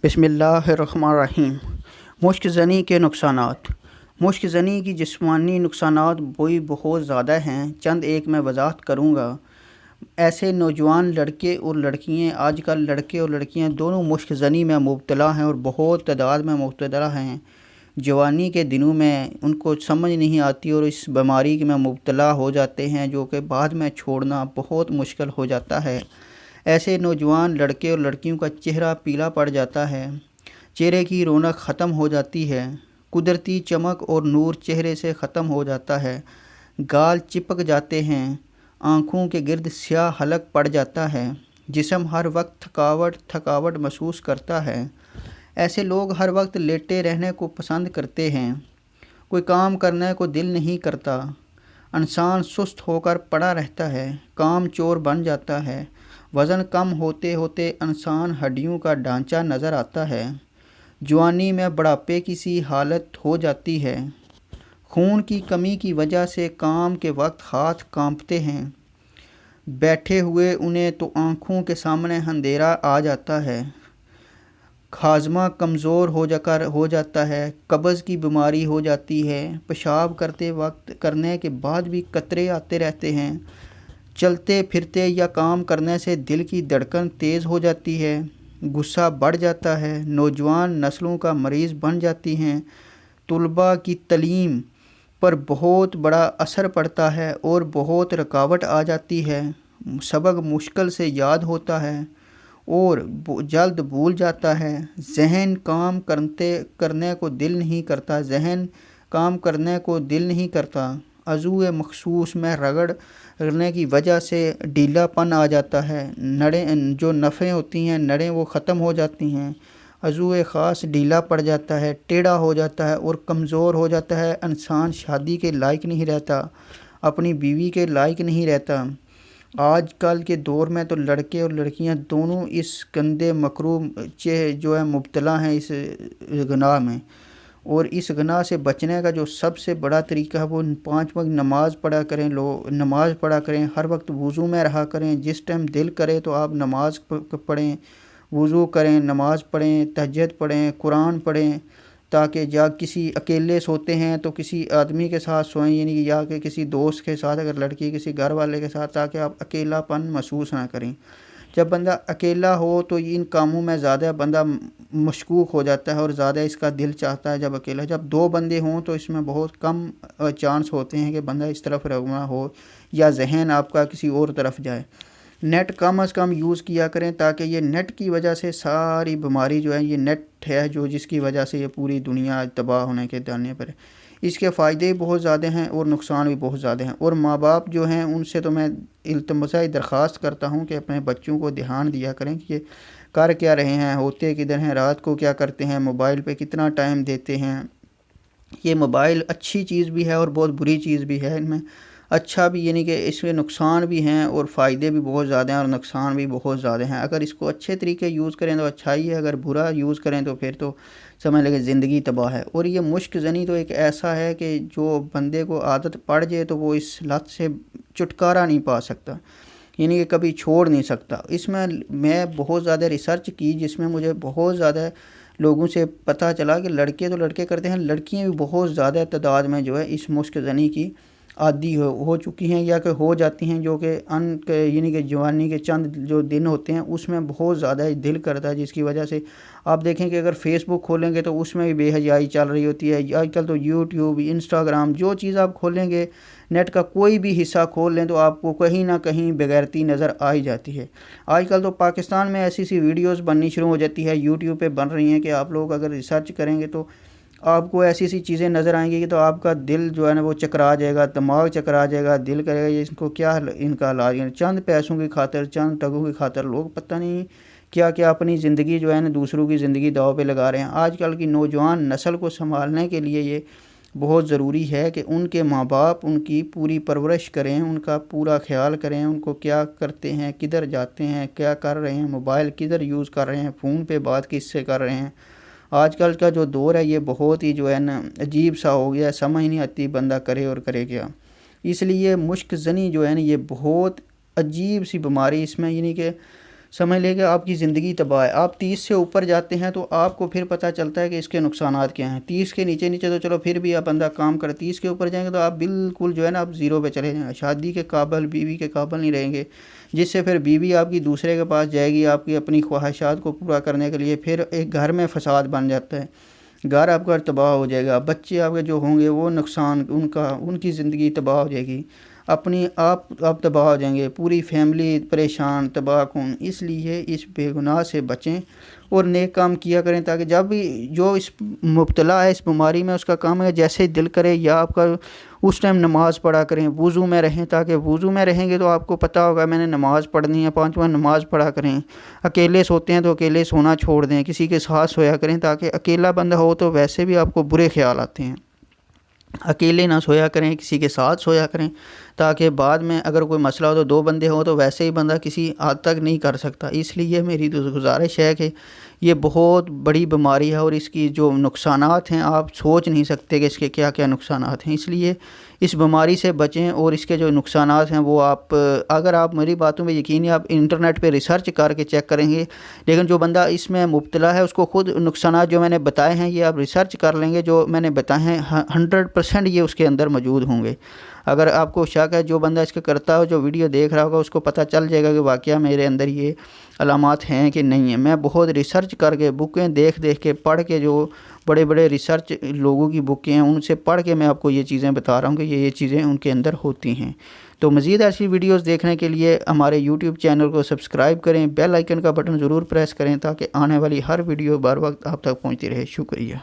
بسم اللہ الرحمن الرحیم۔ مشک زنی کے نقصانات۔ مشک زنی کی جسمانی نقصانات بہت زیادہ ہیں، چند ایک میں وضاحت کروں گا۔ ایسے نوجوان لڑکے اور لڑکیاں، آج کل لڑکے اور لڑکیاں دونوں مشک زنی میں مبتلا ہیں اور بہت تعداد میں مبتلا ہیں۔ جوانی کے دنوں میں ان کو سمجھ نہیں آتی اور اس بیماری میں مبتلا ہو جاتے ہیں، جو کہ بعد میں چھوڑنا بہت مشکل ہو جاتا ہے۔ ایسے نوجوان لڑکے اور لڑکیوں کا چہرہ پیلا پڑ جاتا ہے، چہرے کی رونق ختم ہو جاتی ہے، قدرتی چمک اور نور چہرے سے ختم ہو جاتا ہے، گال چپک جاتے ہیں، آنکھوں کے گرد سیاہ حلق پڑ جاتا ہے، جسم ہر وقت تھکاوٹ محسوس کرتا ہے۔ ایسے لوگ ہر وقت لیٹے رہنے کو پسند کرتے ہیں، کوئی کام کرنے کو دل نہیں کرتا، انسان سست ہو کر پڑا رہتا ہے، کام چور بن جاتا ہے، وزن کم ہوتے ہوتے انسان ہڈیوں کا ڈھانچہ نظر آتا ہے، جوانی میں بڑھاپے کی سی حالت ہو جاتی ہے، خون کی کمی کی وجہ سے کام کے وقت ہاتھ کانپتے ہیں، بیٹھے ہوئے انہیں تو آنکھوں کے سامنے اندھیرا آ جاتا ہے، ہاضمہ کمزور ہو جاتا ہے، قبض کی بیماری ہو جاتی ہے، پیشاب کرنے کے بعد بھی قطرے آتے رہتے ہیں، چلتے پھرتے یا کام کرنے سے دل کی دھڑکن تیز ہو جاتی ہے، غصہ بڑھ جاتا ہے، نوجوان نسلوں کا مریض بن جاتی ہیں، طلباء کی تعلیم پر بہت بڑا اثر پڑتا ہے اور بہت رکاوٹ آ جاتی ہے، سبق مشکل سے یاد ہوتا ہے اور جلد بھول جاتا ہے، ذہن کام کرنے کو دل نہیں کرتا، عضو مخصوص میں رگڑنے کی وجہ سے ڈھیلا پن آ جاتا ہے، نڑیں جو نفیں ہوتی ہیں نڑیں وہ ختم ہو جاتی ہیں، عضو خاص ڈھیلا پڑ جاتا ہے، ٹیڑھا ہو جاتا ہے اور کمزور ہو جاتا ہے، انسان شادی کے لائق نہیں رہتا، اپنی بیوی کے لائق نہیں رہتا۔ آج کل کے دور میں تو لڑکے اور لڑکیاں دونوں اس گندے مکروہ مبتلا ہیں اس گناہ میں، اور اس گناہ سے بچنے کا جو سب سے بڑا طریقہ ہے وہ 5 وقت نماز پڑھا کریں، ہر وقت وضو میں رہا کریں، جس ٹائم دل کرے تو آپ نماز پڑھیں، وضو کریں، نماز پڑھیں، تہجد پڑھیں، قرآن پڑھیں، تاکہ کسی اکیلے سوتے ہیں تو کسی آدمی کے ساتھ سوئیں، یعنی یا کہ کسی دوست کے ساتھ، اگر لڑکی کسی گھر والے کے ساتھ، تاکہ آپ اکیلا پن محسوس نہ کریں۔ جب بندہ اکیلا ہو تو ان کاموں میں زیادہ بندہ مشکوک ہو جاتا ہے اور زیادہ اس کا دل چاہتا ہے جب اکیلا۔ جب 2 بندے ہوں تو اس میں بہت کم چانس ہوتے ہیں کہ بندہ اس طرف روانہ ہو یا ذہن آپ کا کسی اور طرف جائے۔ نیٹ کم از کم یوز کیا کریں، تاکہ یہ نیٹ کی وجہ سے ساری بیماری یہ نیٹ ہے جس کی وجہ سے یہ پوری دنیا تباہ ہونے کے دانے پر ہے۔ اس کے فائدے بہت زیادہ ہیں اور نقصان بھی بہت زیادہ ہیں، اور ماں باپ ہیں ان سے تو میں التماس درخواست کرتا ہوں کہ اپنے بچوں کو دھیان دیا کریں کہ یہ کر کیا رہے ہیں، ہوتے کدھر ہیں، رات کو کیا کرتے ہیں، موبائل پہ کتنا ٹائم دیتے ہیں۔ یہ موبائل اچھی چیز بھی ہے اور بہت بری چیز بھی ہے، ان میں اچھا بھی یعنی کہ اس میں نقصان بھی ہیں اور فائدے بھی بہت زیادہ ہیں اور نقصان بھی بہت زیادہ ہیں۔ اگر اس کو اچھے طریقے یوز کریں تو اچھا ہی ہے، اگر برا یوز کریں تو پھر تو سمجھ لیں کہ زندگی تباہ ہے۔ اور یہ مشک زنی تو ایک ایسا ہے کہ جو بندے کو عادت پڑ جائے تو وہ اس لت سے چھٹکارا نہیں پا سکتا، یعنی کہ کبھی چھوڑ نہیں سکتا۔ اس میں بہت زیادہ ریسرچ کی، جس میں مجھے بہت زیادہ لوگوں سے پتہ چلا کہ لڑکے کرتے ہیں، لڑکیاں بھی بہت زیادہ تعداد میں اس مشک زنی کی عادی ہو چکی ہیں یا کہ ہو جاتی ہیں، جو کہ یعنی کہ جوانی کے چند جو دن ہوتے ہیں اس میں بہت زیادہ دل کرتا ہے، جس کی وجہ سے آپ دیکھیں کہ اگر فیس بک کھولیں گے تو اس میں بھی بے حیائی چل رہی ہوتی ہے، آج کل تو یوٹیوب، انسٹاگرام، جو چیز آپ کھولیں گے، نیٹ کا کوئی بھی حصہ کھول لیں تو آپ کو کہیں نہ کہیں بغیرتی نظر آ ہی جاتی ہے۔ آج کل تو پاکستان میں ایسی ویڈیوز بننی شروع ہو جاتی ہے، یوٹیوب پہ بن رہی ہیں کہ آپ لوگ اگر ریسرچ کریں گے تو آپ کو ایسی چیزیں نظر آئیں گی کہ تو آپ کا دل نا وہ چکرا جائے گا، دماغ چکرا جائے گا، دل کرے گا یہ ان کو کیا ان کا علاج ہے۔ چند پیسوں کی خاطر، چند ٹگوں کی خاطر لوگ پتہ نہیں کیا اپنی زندگی نا دوسروں کی زندگی داؤ پہ لگا رہے ہیں۔ آج کل کی نوجوان نسل کو سنبھالنے کے لیے یہ بہت ضروری ہے کہ ان کے ماں باپ ان کی پوری پرورش کریں، ان کا پورا خیال کریں، ان کو کیا کرتے ہیں، کدھر جاتے ہیں، کیا کر رہے ہیں، موبائل کدھر یوز کر رہے ہیں، فون پہ بات کس سے کر رہے ہیں۔ آج کل کا جو دور ہے یہ بہت ہی نا عجیب سا ہو گیا ہے، سمجھ نہیں آتی بندہ کرے اور کرے کیا۔ اس لیے مشک زنی نا یہ بہت عجیب سی بیماری، اس میں یعنی کہ سمجھ لے کہ آپ کی زندگی تباہ ہے۔ آپ 30 سے اوپر جاتے ہیں تو آپ کو پھر پتہ چلتا ہے کہ اس کے نقصانات کیا ہیں۔ 30 کے نیچے تو چلو پھر بھی آپ بندہ کام کرے، 30 کے اوپر جائیں گے تو آپ بالکل جو ہے نا آپ زیرو پہ چلے جائیں گے، شادی کے قابل، بیوی کے قابل نہیں رہیں گے، جس سے پھر بیوی آپ کی دوسرے کے پاس جائے گی آپ کی اپنی خواہشات کو پورا کرنے کے لیے، پھر ایک گھر میں فساد بن جاتا ہے، گھر آپ کا تباہ ہو جائے گا، بچے آپ کے جو ہوں گے وہ نقصان ان کی زندگی تباہ ہو جائے گی، اپنی آپ تباہ ہو جائیں گے، پوری فیملی پریشان تباہ کن۔ اس لیے اس بے گناہ سے بچیں اور نیک کام کیا کریں، تاکہ جب بھی جو اس مبتلا ہے اس بیماری میں اس کا کام ہے جیسے دل کرے یا آپ کا اس ٹائم نماز پڑھا کریں، وضو میں رہیں، تاکہ وضو میں رہیں گے تو آپ کو پتہ ہوگا میں نے نماز پڑھنی ہے، 5 وقت نماز پڑھا کریں۔ اکیلے سوتے ہیں تو اکیلے سونا چھوڑ دیں، کسی کے ساتھ سویا کریں، تاکہ اکیلا بندہ ہو تو ویسے بھی آپ کو برے خیال آتے ہیں، اکیلے نہ سویا کریں، کسی کے ساتھ سویا کریں، تاکہ بعد میں اگر کوئی مسئلہ ہو تو 2 بندے ہوں تو ویسے ہی بندہ کسی حد تک نہیں کر سکتا۔ اس لیے میری گزارش ہے کہ یہ بہت بڑی بیماری ہے اور اس کی جو نقصانات ہیں آپ سوچ نہیں سکتے کہ اس کے کیا کیا نقصانات ہیں۔ اس لیے اس بیماری سے بچیں اور اس کے جو نقصانات ہیں وہ اگر آپ میری باتوں پہ یقین ہے، آپ انٹرنیٹ پہ ریسرچ کر کے چیک کریں گے، لیکن جو بندہ اس میں مبتلا ہے اس کو خود نقصانات جو میں نے بتائے ہیں یہ آپ ریسرچ کر لیں گے، جو میں نے بتائے ہیں 100% یہ اس کے اندر موجود ہوں گے۔ اگر آپ کو شک ہے، جو بندہ اس کا کرتا ہو، جو ویڈیو دیکھ رہا ہوگا، اس کو پتہ چل جائے گا کہ واقعہ میرے اندر یہ علامات ہیں کہ نہیں ہیں۔ میں بہت ریسرچ کر کے بکیں دیکھ کے پڑھ کے، جو بڑے بڑے ریسرچ لوگوں کی بکیں ہیں ان سے پڑھ کے میں آپ کو یہ چیزیں بتا رہا ہوں کہ یہ چیزیں ان کے اندر ہوتی ہیں۔ تو مزید ایسی ویڈیوز دیکھنے کے لیے ہمارے یوٹیوب چینل کو سبسکرائب کریں، بیل آئیکن کا بٹن ضرور پریس کریں تاکہ آنے والی ہر ویڈیو بر وقت آپ تک پہنچتی رہے۔ شکریہ۔